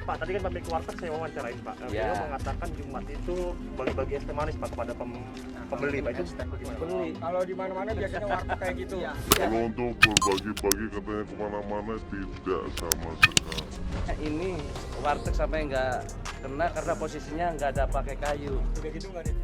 Pak, tadi kan pemilik warteg saya wawancarain Pak. Beliau mengatakan Jumat itu bagi-bagi es teh manis Pak kepada pembeli Pak. Itu Beli. Kalau di mana-mana biasanya warteg kayak gitu. Kalau untuk berbagi-bagi katanya kemana-mana tidak sama sekali. Ini warteg sampai nggak kena karena posisinya nggak ada pakai kayu.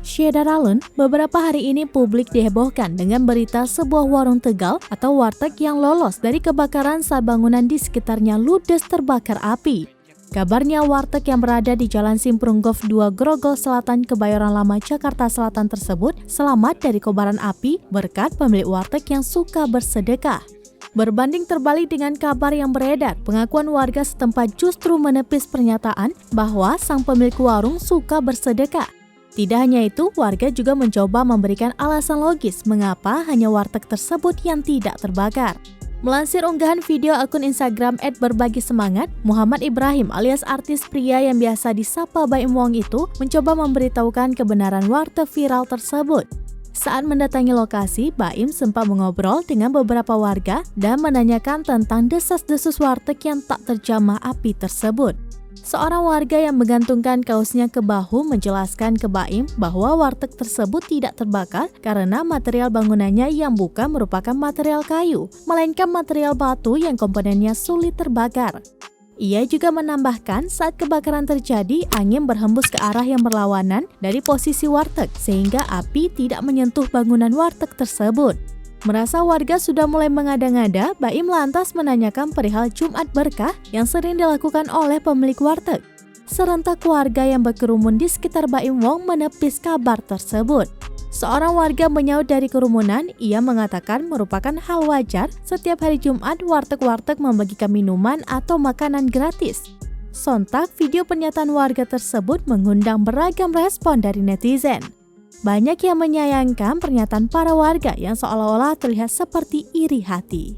Syedar Alun, beberapa hari ini publik dihebohkan dengan berita sebuah warung Tegal atau warteg yang lolos dari kebakaran saat bangunan di sekitarnya ludes terbakar api. Kabarnya warteg yang berada di Jalan Simprung Golf 2 Grogol Selatan, Kebayoran Lama, Jakarta Selatan tersebut selamat dari kobaran api berkat pemilik warteg yang suka bersedekah. Berbanding terbalik dengan kabar yang beredar, pengakuan warga setempat justru menepis pernyataan bahwa sang pemilik warung suka bersedekah. Tidak hanya itu, warga juga mencoba memberikan alasan logis mengapa hanya warteg tersebut yang tidak terbakar. Melansir unggahan video akun Instagram @berbagisemangat, Muhammad Ibrahim alias artis pria yang biasa disapa Baim Wong itu mencoba memberitahukan kebenaran warteg viral tersebut. Saat mendatangi lokasi, Baim sempat mengobrol dengan beberapa warga dan menanyakan tentang desas-desus warteg yang tak terjamah api tersebut. Seorang warga yang menggantungkan kaosnya ke bahu menjelaskan ke Baim bahwa warteg tersebut tidak terbakar karena material bangunannya yang bukan merupakan material kayu, melainkan material batu yang komponennya sulit terbakar. Ia juga menambahkan saat kebakaran terjadi, angin berhembus ke arah yang berlawanan dari posisi warteg sehingga api tidak menyentuh bangunan warteg tersebut. Merasa warga sudah mulai mengada-ngada, Baim lantas menanyakan perihal Jumat Berkah yang sering dilakukan oleh pemilik warteg. Serentak warga yang berkerumun di sekitar Baim Wong menepis kabar tersebut. Seorang warga menyaut dari kerumunan, ia mengatakan merupakan hal wajar setiap hari Jumat warteg-warteg membagikan minuman atau makanan gratis. Sontak, video pernyataan warga tersebut mengundang beragam respon dari netizen. Banyak yang menyayangkan pernyataan para warga yang seolah-olah terlihat seperti iri hati.